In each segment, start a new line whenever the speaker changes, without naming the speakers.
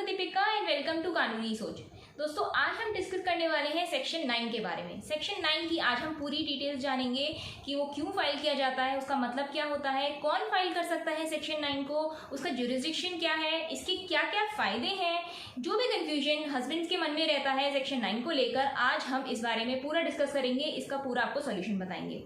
Deepika and welcome to कानूनी सोच। दोस्तों, आज हम डिस्कस करने वाले हैं सेक्शन 9 के बारे में। सेक्शन 9 की आज हम पूरी डिटेल्स जानेंगे कि वो क्यों फाइल किया जाता है, उसका मतलब क्या होता है, कौन फाइल कर सकता है सेक्शन 9 को, उसका ज्यूरिसडिक्शन क्या है, इसके क्या क्या फायदे हैं। जो भी कंफ्यूजन हस्बैंड्स के मन में रहता है सेक्शन 9 को लेकर, आज हम इस बारे में पूरा डिस्कस करेंगे, इसका पूरा आपको सोल्यूशन बताएंगे।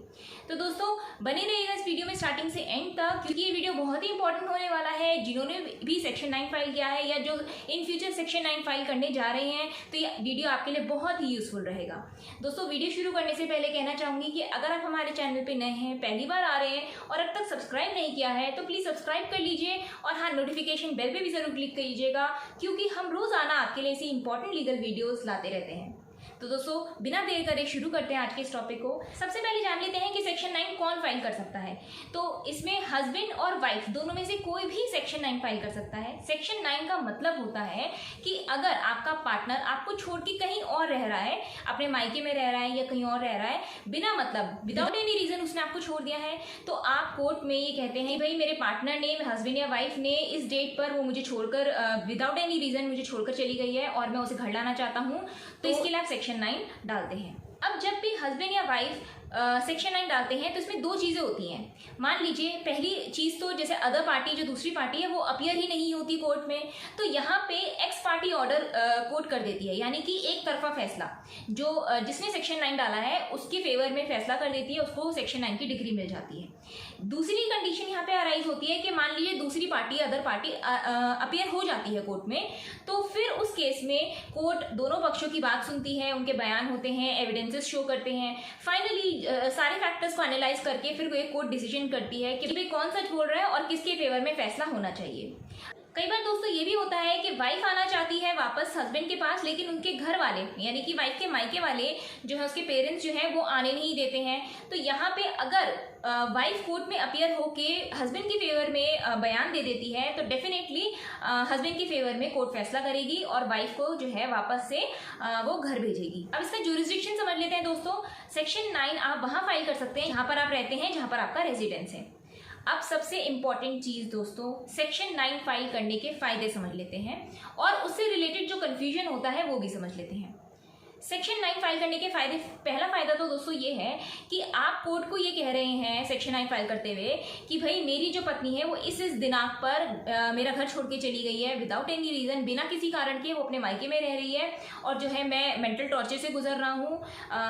तो दोस्तों, बने रहिएगा इस वीडियो में स्टार्टिंग से एंड तक, क्योंकि ये वीडियो बहुत ही इंपॉर्टेंट होने वाला है। जिन्होंने भी सेक्शन 9 फाइल किया है या जो इन फ्यूचर सेक्शन 9 फाइल करने जा रहे हैं, तो ये वीडियो आपके लिए बहुत ही यूजफुल रहेगा। दोस्तों, वीडियो शुरू करने से पहले कहना चाहूंगी कि अगर आप हमारे चैनल पे नए हैं, पहली बार आ रहे हैं और अब तक सब्सक्राइब नहीं किया है, तो प्लीज सब्सक्राइब कर लीजिए और हाँ, नोटिफिकेशन बेल पे भी जरूर क्लिक कर लीजिएगा, क्योंकि हम रोजाना आपके लिए ऐसी इंपॉर्टेंट लीगल वीडियोस लाते रहते हैं। तो दोस्तों, बिना देर करे शुरू करते हैं आज के इस टॉपिक को। सबसे पहले जान लेते हैं कि सेक्शन 9 कौन फाइल कर सकता है। तो इसमें हस्बैंड और वाइफ दोनों में से कोई भी सेक्शन 9 फाइल कर सकता है। सेक्शन 9 का मतलब होता है कि अगर आपका पार्टनर आपको छोड़ के कहीं और रह रहा है, अपने मायके में रह रहा है या कहीं और रह रहा है, बिना मतलब विदाउट एनी रीजन उसने आपको छोड़ दिया है, तो आप कोर्ट में ये कहते हैं भाई मेरे पार्टनर ने, हस्बैंड या वाइफ ने इस डेट पर वो मुझे छोड़कर विदाउट एनी रीजन मुझे छोड़कर चली गई है और मैं उसे घर लाना चाहता हूँ, तो इसके लिए आप सेक्शन 9 डालते हैं। अब जब भी हस्बैंड या वाइफ सेक्शन 9 डालते हैं तो इसमें दो चीजें होती हैं। मान लीजिए पहली चीज तो जैसे अदर पार्टी, जो दूसरी पार्टी है, वो अपीयर ही नहीं होती कोर्ट में, तो यहाँ पे एक्स पार्टी ऑर्डर कोर्ट कर देती है, यानी कि एक तरफा फैसला जो जिसने सेक्शन 9 डाला है उसके फेवर में फैसला कर देती है, उसको सेक्शन 9 की डिग्री मिल जाती है। दूसरी कंडीशन यहाँ पे अराइज होती है कि मान लीजिए दूसरी पार्टी, अदर पार्टी अपीयर हो जाती है कोर्ट में, तो फिर उस केस में कोर्ट दोनों पक्षों की बात सुनती है, उनके बयान होते हैं, एविडेंसेस शो करते हैं, फाइनली सारे फैक्टर्स को एनालाइज करके फिर वो कोर्ट डिसीजन करती है कि भाई कौन सच बोल रहा है और किसके फेवर में फैसला होना चाहिए। कई बार दोस्तों ये भी होता है कि वाइफ आना चाहती है वापस हस्बैंड के पास, लेकिन उनके घर वाले यानी कि वाइफ के मायके वाले जो है, उसके पेरेंट्स जो है वो आने नहीं देते हैं। तो यहाँ पे अगर वाइफ कोर्ट में अपीयर होके हस्बैंड की फेवर में बयान दे देती है, तो डेफिनेटली हस्बैंड की फेवर में कोर्ट फैसला करेगी और वाइफ को जो है वापस से वो घर भेजेगी। अब इसका ज्यूरिसडिक्शन समझ लेते हैं दोस्तों। सेक्शन 9 आप वहां फाइल कर सकते हैं जहां पर आप रहते हैं, जहां पर आपका रेजिडेंस है। अब सबसे इंपॉर्टेंट चीज दोस्तों, सेक्शन 9 फाइल करने के फायदे समझ लेते हैं और उससे रिलेटेड जो कंफ्यूजन होता है वो भी समझ लेते हैं। सेक्शन 9 फाइल करने के फायदे, पहला फायदा तो दोस्तों ये है कि आप कोर्ट को ये कह रहे हैं सेक्शन 9 फाइल करते हुए कि भाई मेरी जो पत्नी है वो इस दिनांक पर मेरा घर छोड़ के चली गई है, विदाउट एनी रीजन, बिना किसी कारण के वो अपने मायके में रह रही है और जो है मैं मेंटल टॉर्चर से गुजर रहा हूँ,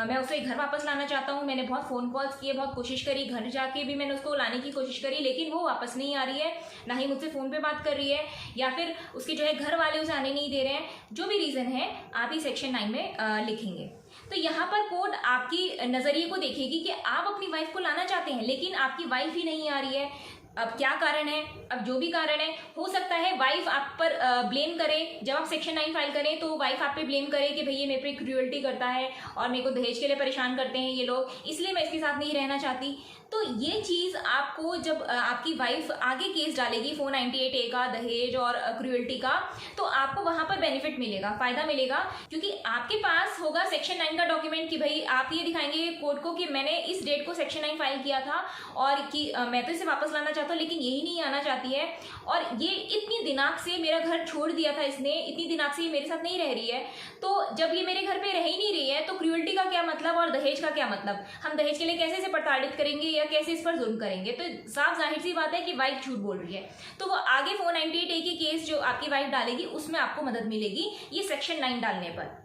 मैं उसे घर वापस लाना चाहता हूँ। मैंने बहुत फोन कॉल्स किए, बहुत कोशिश करी, घर जाके भी मैंने उसको लाने की कोशिश करी, लेकिन वो वापस नहीं आ रही है, ना ही मुझसे फोन पे बात कर रही है, या फिर उसके जो है घर वाले उसे आने नहीं दे रहे हैं। जो भी रीजन है आप ही सेक्शन 9 में लिखेंगे। तो यहाँ पर कोर्ट आपकी नजरिए को देखेगी कि आप अपनी वाइफ को लाना चाहते हैं, लेकिन आपकी वाइफ ही नहीं आ रही है। अब क्या कारण है? अब जो भी कारण है, हो सकता है वाइफ आप पर ब्लेम करे। जब आप सेक्शन 9 फाइल करें तो वाइफ आप पे ब्लेम करे कि भई ये मेरे पे क्रूअल्टी करता है और मेरे को दहेज के लिए परेशान करते हैं ये लोग, इसलिए मैं इसके साथ नहीं रहना चाहती। तो ये चीज आपको जब आपकी वाइफ आगे केस डालेगी 498A का, दहेज और क्रूअल्टी का, तो आपको वहां पर बेनिफिट मिलेगा, फायदा मिलेगा, क्योंकि आपके पास होगा सेक्शन 9 का डॉक्यूमेंट कि भाई आप ये दिखाएंगे कोर्ट को कि मैंने इस डेट को सेक्शन 9 फाइल किया था और कि मैं तो इसे वापस लाना चाहता हूँ, लेकिन यही नहीं आना चाहती है और ये इतनी दिनांक से मेरा घर छोड़ दिया था इसने, इतनी दिनांक से ये मेरे साथ नहीं रह रही है, तो जब ये मेरे घर पे रह ही नहीं रही है तो क्रूअल्टी का क्या मतलब और दहेज का क्या मतलब? हम दहेज के लिए कैसे इसे प्रताड़ित करेंगे या कैसे इस पर जुल्म करेंगे? तो साफ जाहिर सी बात है कि वाइफ झूठ बोल रही है, तो वो आगे 498A की केस जो आपकी वाइफ डालेगी उसमें आपको मदद मिलेगी ये सेक्शन 9 डालने पर।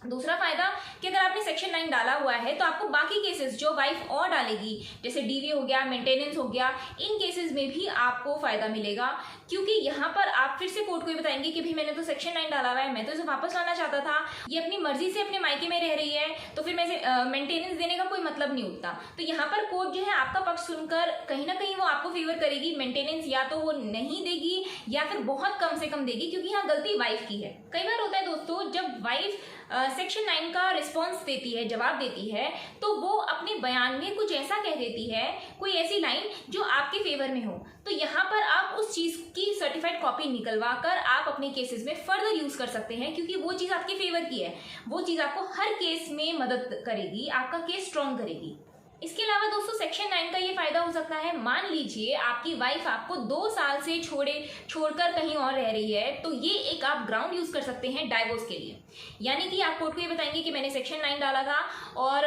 दूसरा फायदा कि अगर आपने सेक्शन 9 डाला हुआ है तो आपको बाकी केसेस जो वाइफ और डालेगी, जैसे डीवी हो गया, मेंटेनेंस हो गया, इन केसेस में भी आपको फायदा मिलेगा, क्योंकि यहाँ पर आप फिर से कोर्ट को ये बताएंगे कि भाई मैंने तो सेक्शन 9 डाला हुआ है, मैं तो इसे वापस लाना चाहता था, ये अपनी मर्जी से अपने मायके में रह रही है, तो फिर मैं मेंटेनेंस देने का कोई मतलब नहीं उठता। तो यहाँ पर कोर्ट जो है आपका पक्ष सुनकर कहीं ना कहीं वो आपको फेवर करेगी, मेंटेनेंस या तो वो नहीं देगी या फिर बहुत कम से कम देगी, क्योंकि यहाँ गलती वाइफ की है। कई बार होता है दोस्तों, जब वाइफ सेक्शन 9 का रिस्पॉन्स देती है, जवाब देती है, तो वो अपने बयान में कुछ ऐसा कह देती है, कोई ऐसी लाइन जो आपके फेवर में हो, तो यहाँ पर आप उस चीज की सर्टिफाइड कॉपी निकलवा कर आप अपने केसेस में फर्दर यूज कर सकते हैं, क्योंकि वो चीज आपके फेवर की है, वो चीज आपको हर केस में मदद करेगी, आपका केस स्ट्रॉन्ग करेगी। इसके अलावा दोस्तों सेक्शन 9 का ये फायदा हो सकता है, मान लीजिए आपकी वाइफ आपको 2 साल से छोड़कर कहीं और रह रही है, तो ये एक आप ग्राउंड यूज कर सकते हैं डाइवोर्स के लिए। यानी कि आप कोर्ट को ये बताएंगे कि मैंने सेक्शन 9 डाला था और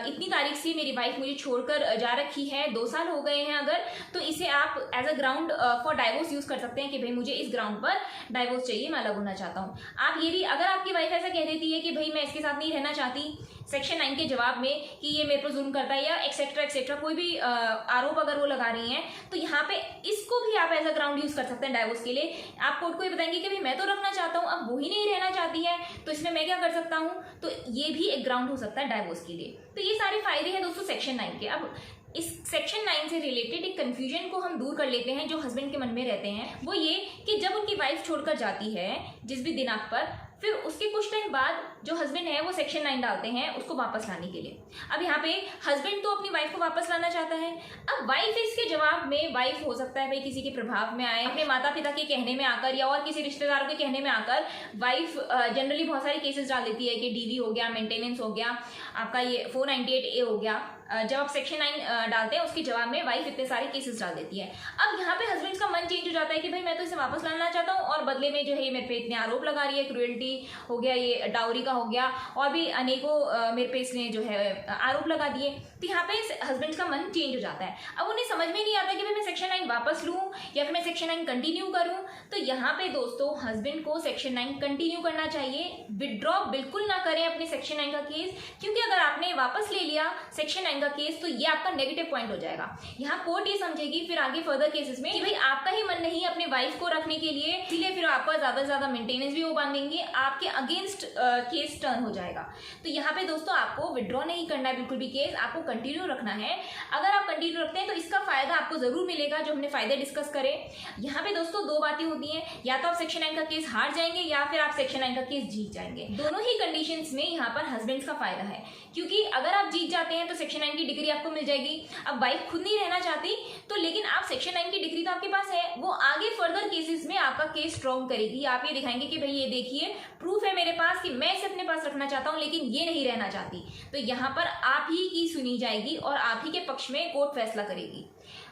इतनी तारीख से मेरी वाइफ मुझे छोड़कर जा रखी है, 2 साल हो गए हैं अगर, तो इसे आप as a ground for divorce use कर सकते हैं कि भाई मुझे इस ग्राउंड पर डाइवोर्स चाहिए, मैं अलग होना चाहता हूँ। आप ये भी, अगर आपकी वाइफ ऐसा कह देती है कि भाई मैं इसके साथ नहीं रहना चाहती सेक्शन 9 के जवाब में कि ये मेरे पर जुल्म करता है या एक्सेट्रा एक्सेट्रा कोई भी आरोप अगर वो लगा रही हैं, तो यहाँ पे इसको भी आप एज अ ग्राउंड यूज कर सकते हैं डाइवोर्स के लिए। आप कोर्ट को ये बताएंगे कि भाई मैं तो रखना चाहता हूँ, अब वो ही नहीं रहना चाहती है, तो इसमें मैं क्या कर सकता हूँ, तो ये भी एक ग्राउंड हो सकता है डाइवोर्स के लिए। तो ये सारे फायदे हैं दोस्तों सेक्शन 9 के। अब इस सेक्शन 9 से रिलेटेड एक कंफ्यूजन को हम दूर कर लेते हैं जो हस्बैंड के मन में रहते हैं, वो ये कि जब उनकी वाइफ छोड़कर जाती है जिस भी दिनांक पर, फिर उसके कुछ टाइम बाद जो हस्बैंड है वो सेक्शन 9 डालते हैं उसको वापस लाने के लिए। अब यहाँ पे हस्बैंड तो अपनी वाइफ को वापस लाना चाहता है, अब वाइफ इसके जवाब में, वाइफ हो सकता है भाई किसी के प्रभाव में आए, अपने माता पिता के कहने में आकर या और किसी रिश्तेदारों के कहने में आकर वाइफ जनरली बहुत सारे केसेस डाल देती है कि डीवी हो गया, मेंटेनेंस हो गया, आपका ये 498A हो गया। जब आप सेक्शन 9 डालते हैं उसके जवाब में वाइफ इतने सारे केसेस डाल देती है। अब यहाँ पे हस्बैंड का मन चेंज हो जाता है कि भाई मैं तो इसे वापस लाना चाहता हूँ और बदले में जो है मेरे पे इतने आरोप लगा रही है, क्रुएल्टी हो गया, ये डाउरी का हो गया, और भी अनेकों मेरे पे इसने जो है आरोप लगा दिए। तो यहाँ पे हस्बैंड का मन चेंज हो जाता है। अब उन्हें समझ में नहीं आता कि भाई मैं सेक्शन 9 वापस लूँ या फिर मैं सेक्शन 9 कंटिन्यू करूँ। तो यहाँ पे दोस्तों हस्बैंड को सेक्शन 9 कंटिन्यू करना चाहिए, विदड्रॉ बिल्कुल ना करें अपने सेक्शन 9 का केस, क्योंकि अगर आपने वापस ले लिया सेक्शन 9 का केस तो ये आपका नेगेटिव पॉइंट हो जाएगा। यहाँ कोर्ट ये समझेगी फिर आगे फर्दर केसेस में कि भाई आपका ही मन नहीं अपने वाइफ को रखने के लिए, इसीलिए फिर आपका ज्यादा से ज्यादा मेंटेनेंस भी वो बांधेंगे, आपके अगेंस्ट केस टर्न हो जाएगा। तो यहाँ पे दोस्तों आपको विड्रॉ नहीं करना है बिल्कुल भी केस, आपको कंटिन्यू रखना है। अगर आप कंटिन्यू रखते हैं तो इसका फायदा आपको जरूर मिलेगा जो हमने फायदे डिस्कस करे। यहाँ पे दोस्तों 2 बातें होती हैं, या तो आप सेक्शन 9 का केस हार जाएंगे या फिर आप सेक्शन 9 का केस जीत जाएंगे। दोनों ही कंडीशंस में यहाँ पर हस्बैंड का फायदा है, क्योंकि अगर आप जीत जाते हैं तो सेक्शन 9 की डिग्री आपको मिल जाएगी। अब वाइफ खुद नहीं रहना चाहती तो लेकिन आप सेक्शन 9 की डिग्री तो आपके पास है, वो आगे फर्दर केसेस में आपका केस स्ट्रॉन्ग करेगी। आप ये दिखाएंगे कि भाई ये देखिए प्रूफ है मेरे पास कि मैं इसे अपने पास रखना चाहता हूं लेकिन ये नहीं रहना चाहती, तो यहाँ पर आप ही की सुनी जाएगी और आप ही के पक्ष में कोर्ट फैसला करेगी।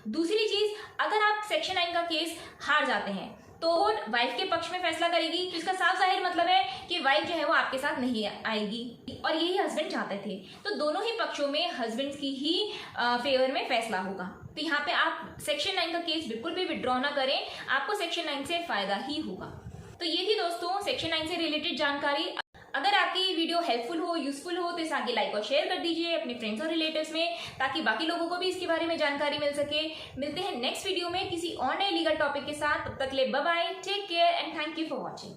दूसरी चीज, अगर आप सेक्शन 9 का केस हार जाते हैं तो वाइफ के पक्ष में फैसला करेगी, तो इसका साफ जाहिर मतलब है कि वाइफ जो है वो आपके साथ नहीं आएगी, और यही हस्बैंड चाहते थे। तो दोनों ही पक्षों में हस्बैंड की ही फेवर में फैसला होगा। तो यहाँ पे आप सेक्शन 9 का केस बिल्कुल भी विड्रॉ ना करें, आपको सेक्शन 9 से फायदा ही होगा। तो ये थी दोस्तों सेक्शन 9 से रिलेटेड जानकारी। अगर आपकी वीडियो हेल्पफुल हो, यूजफुल हो, तो इसे आगे लाइक और शेयर कर दीजिए अपने फ्रेंड्स और रिलेटिव्स में, ताकि बाकी लोगों को भी इसके बारे में जानकारी मिल सके। मिलते हैं नेक्स्ट वीडियो में किसी और नए लीगल टॉपिक के साथ, तब तक के लिए bye bye, take care and thank you for watching.